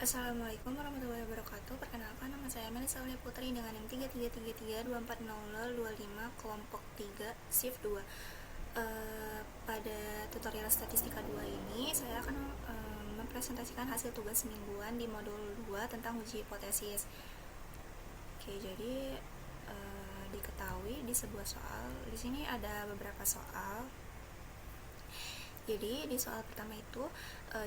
Assalamualaikum warahmatullahi wabarakatuh. Perkenalkan, nama saya Melisa Aulia Putri dengan NIM 3333240025 kelompok 3 shift 2. Pada tutorial statistika 2 ini saya akan mempresentasikan hasil tugas mingguan di modul 2 tentang uji hipotesis. Oke, jadi diketahui di sebuah soal, di sini ada beberapa soal. Jadi di soal pertama itu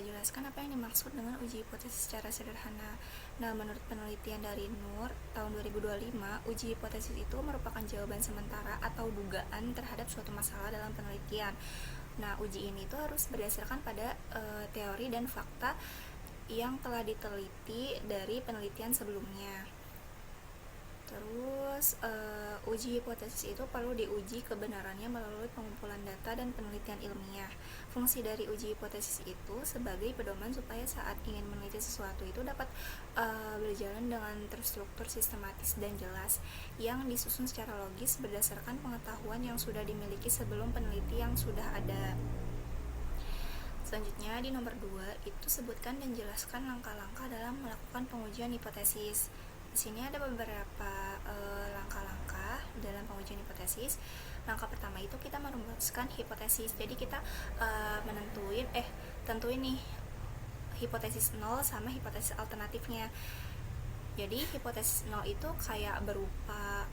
jelaskan apa yang dimaksud dengan uji hipotesis secara sederhana. Nah, menurut penelitian dari Nur tahun 2025, uji hipotesis itu merupakan jawaban sementara atau dugaan terhadap suatu masalah dalam penelitian. Nah, uji ini itu harus berdasarkan pada teori dan fakta yang telah diteliti dari penelitian sebelumnya. Terus uji hipotesis itu perlu diuji kebenarannya melalui pengumpulan data dan penelitian ilmiah. Fungsi dari uji hipotesis itu sebagai pedoman supaya saat ingin meneliti sesuatu itu dapat berjalan dengan terstruktur, sistematis, dan jelas, yang disusun secara logis berdasarkan pengetahuan yang sudah dimiliki sebelum peneliti yang sudah ada. Selanjutnya di nomor 2 itu sebutkan dan jelaskan langkah-langkah dalam melakukan pengujian hipotesis. Di sini ada beberapa langkah-langkah dalam pengujian hipotesis. Langkah pertama itu kita merumuskan hipotesis. Jadi kita tentuin nih hipotesis 0 sama hipotesis alternatifnya. Jadi hipotesis 0 itu kayak berupa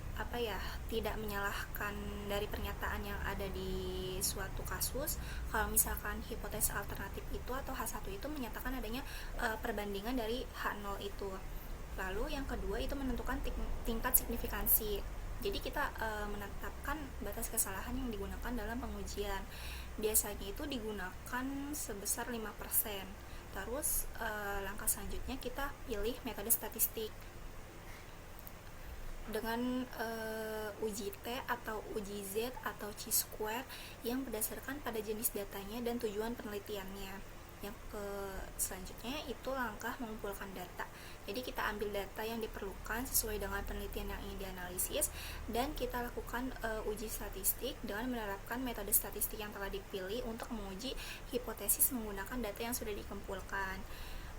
tidak menyalahkan dari pernyataan yang ada di suatu kasus. Kalau misalkan hipotesis alternatif itu atau H1 itu menyatakan adanya perbandingan dari H0 itu. Lalu yang kedua itu menentukan tingkat signifikansi. Jadi kita menetapkan batas kesalahan yang digunakan dalam pengujian. Biasanya itu digunakan sebesar 5%. Terus langkah selanjutnya kita pilih metode statistik dengan uji T atau uji Z atau chi-square yang berdasarkan pada jenis datanya dan tujuan penelitiannya. Yang selanjutnya itu langkah mengumpulkan data. Jadi kita ambil data yang diperlukan sesuai dengan penelitian yang ingin dianalisis, dan kita lakukan uji statistik dengan menerapkan metode statistik yang telah dipilih untuk menguji hipotesis menggunakan data yang sudah dikumpulkan.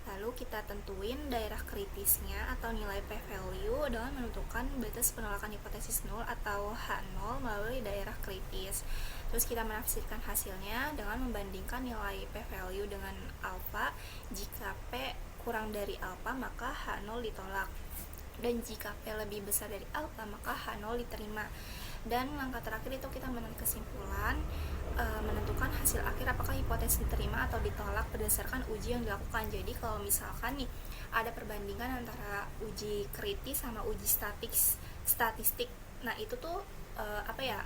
Lalu kita tentuin daerah kritisnya atau nilai p-value dengan menentukan batas penolakan hipotesis 0 atau H0 melalui daerah kritis. Terus kita menafsirkan hasilnya dengan membandingkan nilai p-value dengan alpha. Jika p kurang dari alpha maka H0 ditolak, dan jika p lebih besar dari alpha maka H0 diterima. Dan langkah terakhir itu kita menarik kesimpulan, menentukan hasil akhir apakah hipotesis diterima atau ditolak berdasarkan uji yang dilakukan. Jadi kalau misalkan nih ada perbandingan antara uji kritis sama uji statistik, nah itu tuh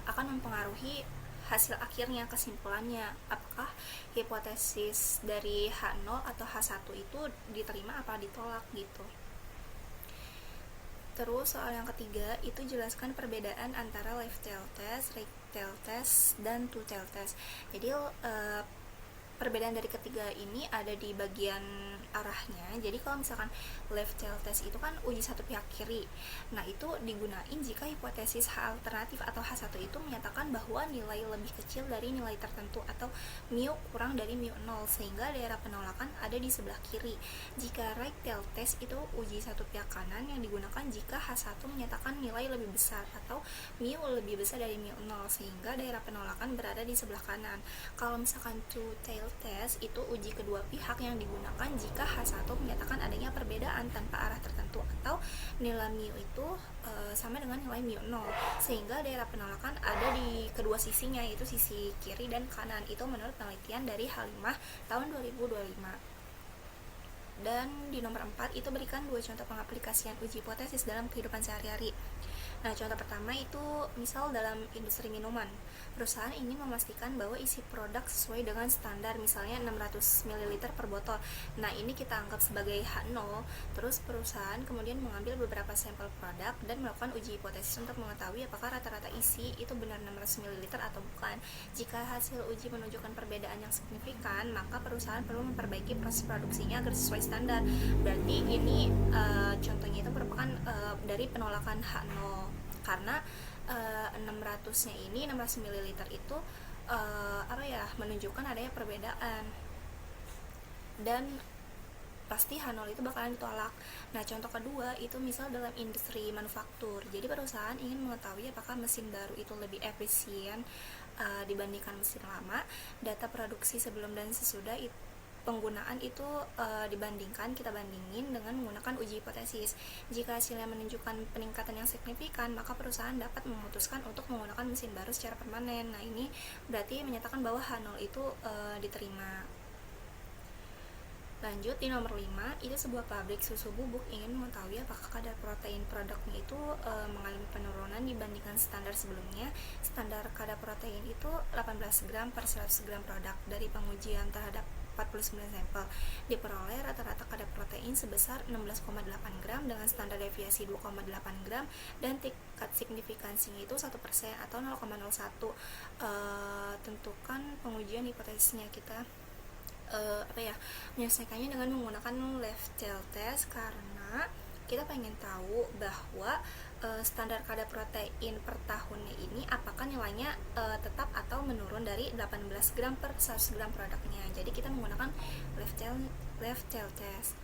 akan mempengaruhi hasil akhirnya, kesimpulannya, apakah hipotesis dari H0 atau H1 itu diterima apa ditolak gitu. Terus soal yang ketiga itu jelaskan perbedaan antara left tail test, right tail test, dan two tail test. Jadi perbedaan dari ketiga ini ada di bagian arahnya. Jadi kalau misalkan left tail test itu kan uji satu pihak kiri. Nah, itu digunain jika hipotesis H alternatif atau H1 itu menyatakan bahwa nilai lebih kecil dari nilai tertentu atau mu kurang dari mu 0, sehingga daerah penolakan ada di sebelah kiri. Jika right tail test itu uji satu pihak kanan yang digunakan jika H1 menyatakan nilai lebih besar atau mu lebih besar dari mu 0, sehingga daerah penolakan berada di sebelah kanan. Kalau misalkan two tail test itu uji kedua pihak yang digunakan jika H1 menyatakan adanya perbedaan tanpa arah tertentu atau nilai mu itu sama dengan nilai mu 0, sehingga daerah penolakan ada di kedua sisinya, yaitu sisi kiri dan kanan. Itu menurut penelitian dari Halimah tahun 2025. Dan di nomor 4 itu berikan 2 contoh pengaplikasian uji hipotesis dalam kehidupan sehari-hari. Nah, contoh pertama itu misal dalam industri minuman. Perusahaan ingin memastikan bahwa isi produk sesuai dengan standar, misalnya 600 ml per botol. Nah, ini kita anggap sebagai H0. Terus perusahaan kemudian mengambil beberapa sampel produk dan melakukan uji hipotesis untuk mengetahui apakah rata-rata isi itu benar 600 ml atau bukan. Jika hasil uji menunjukkan perbedaan yang signifikan, maka perusahaan perlu memperbaiki proses produksinya agar sesuai standar. Berarti ini contohnya itu merupakan dari penolakan H0, karena 600-nya ini 600 ml itu menunjukkan adanya perbedaan. Dan pasti H0 itu bakalan ditolak. Nah, contoh kedua itu misal dalam industri manufaktur. Jadi perusahaan ingin mengetahui apakah mesin baru itu lebih efisien dibandingkan mesin lama. Data produksi sebelum dan sesudah penggunaan itu kita bandingin dengan menggunakan uji hipotesis. Jika hasilnya menunjukkan peningkatan yang signifikan, maka perusahaan dapat memutuskan untuk menggunakan mesin baru secara permanen. Nah, ini berarti menyatakan bahwa H0 itu diterima. Lanjut di nomor 5, itu sebuah pabrik susu bubuk ingin mengetahui apakah kadar protein produknya itu mengalami penurunan dibandingkan standar sebelumnya. Standar kadar protein itu 18 gram per 100 gram produk. Dari pengujian terhadap 49 sampel, diperoleh rata-rata kadar protein sebesar 16,8 gram dengan standar deviasi 2,8 gram dan tingkat signifikansinya itu 1% atau 0,01. Tentukan pengujian hipotesisnya. Kita menyelesaikannya dengan menggunakan left tail test karena kita pengen tahu bahwa standar kadar protein per tahunnya ini apakah nilainya tetap atau menurun dari 18 gram per 100 gram produknya. Jadi kita menggunakan left tail test.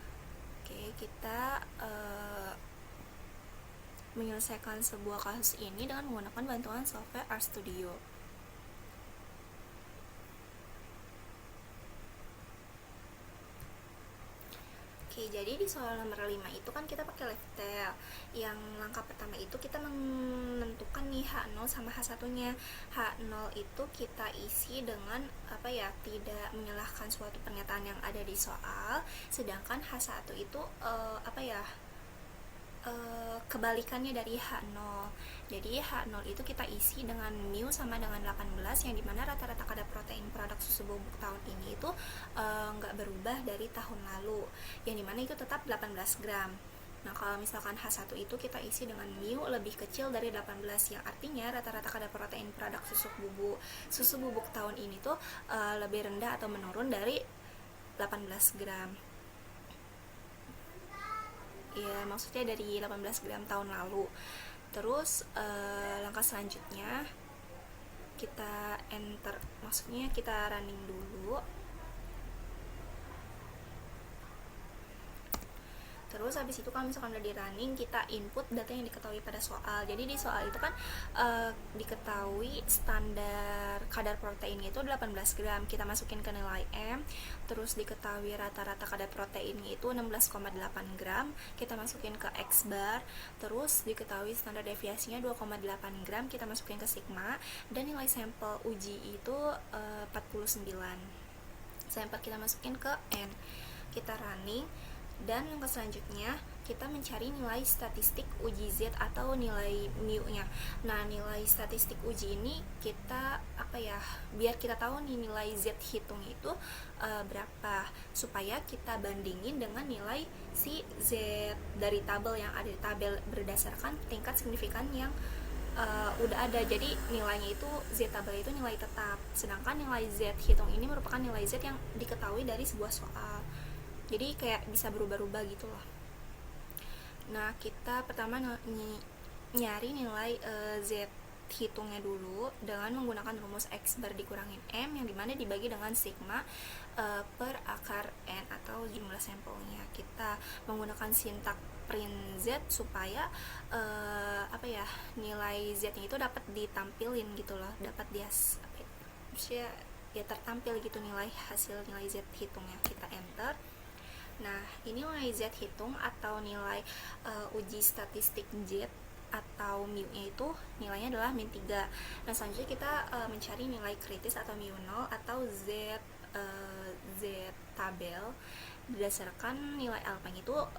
Oke, kita menyelesaikan sebuah kasus ini dengan menggunakan bantuan software RStudio. Oke, jadi di soal nomor 5 itu kan kita pakai left tail. Yang langkah pertama itu kita menentukan nih H0 sama H1-nya. H0 itu kita isi dengan tidak menyalahkan suatu pernyataan yang ada di soal, sedangkan H1 itu kebalikannya dari H0. Jadi H0 itu kita isi dengan mu sama dengan 18, yang dimana rata-rata kadar protein produk susu bubuk tahun ini itu nggak berubah dari tahun lalu, yang dimana itu tetap 18 gram. Nah, kalau misalkan H1 itu kita isi dengan mu lebih kecil dari 18, yang artinya rata-rata kadar protein produk susu bubuk tahun ini tuh lebih rendah atau menurun dari 18 gram. Ya, maksudnya dari 18 gram tahun lalu. Terus langkah selanjutnya kita enter, maksudnya kita running dulu. Terus habis itu kalau misalkan udah di running, kita input data yang diketahui pada soal. Jadi di soal itu kan diketahui standar kadar proteinnya itu 18 gram. Kita masukin ke nilai M. Terus diketahui rata-rata kadar proteinnya itu 16,8 gram. Kita masukin ke X bar. Terus diketahui standar deviasinya 2,8 gram. Kita masukin ke sigma. Dan nilai sampel uji itu 49. Sampel kita masukin ke N. Kita running. Dan langkah selanjutnya kita mencari nilai statistik uji Z atau nilai mu-nya. Nah, nilai statistik uji ini kita biar kita tahu nih nilai Z hitung itu berapa, supaya kita bandingin dengan nilai si Z dari tabel yang ada di tabel berdasarkan tingkat signifikan yang udah ada. Jadi nilainya itu Z tabel itu nilai tetap, sedangkan nilai Z hitung ini merupakan nilai Z yang diketahui dari sebuah soal. Jadi kayak bisa berubah-ubah gitu loh. Nah, kita pertama nyari nilai Z hitungnya dulu dengan menggunakan rumus X bar dikurangin M, yang dimana dibagi dengan sigma per akar N atau jumlah sampelnya. Kita menggunakan sintak print Z supaya nilai Z-nya itu dapat ditampilin gitu loh, dapat tertampil gitu hasil nilai Z hitungnya. Kita enter. Nah, ini nilai Z hitung atau nilai uji statistik Z atau mu-nya itu nilainya adalah min 3. Nah, selanjutnya kita mencari nilai kritis atau mu 0 atau Z tabel berdasarkan nilai alpha itu 1%.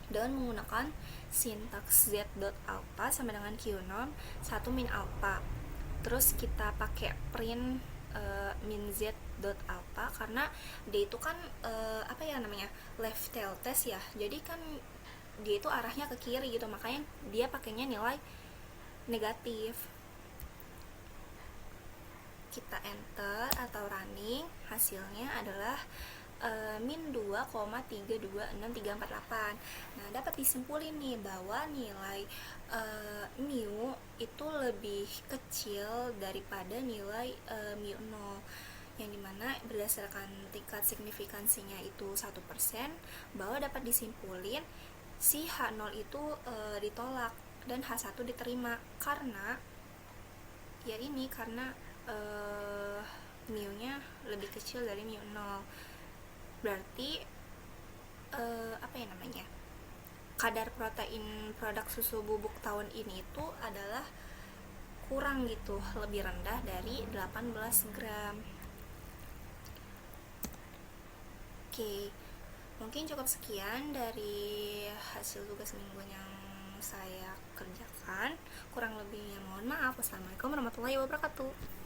Dan menggunakan sintaks Z.alpha sama dengan Q0 1 min alpha. Terus kita pakai print min Z.alpha karena dia itu kan left tail test ya, jadi kan dia itu arahnya ke kiri gitu, makanya dia pakainya nilai negatif. Kita enter atau running, hasilnya adalah min 2,326348. Nah, dapat disimpulin nih bahwa nilai mu itu lebih kecil daripada nilai mu 0. yang dimana berdasarkan tingkat signifikansinya itu 1%, bahwa dapat disimpulin si H0 itu ditolak dan H1 diterima karena mu-nya lebih kecil dari mu0. Berarti kadar protein produk susu bubuk tahun ini itu adalah kurang gitu, lebih rendah dari 18 gram. Oke, mungkin cukup sekian dari hasil tugas mingguan yang saya kerjakan. Kurang lebihnya mohon maaf. Wassalamualaikum warahmatullahi wabarakatuh.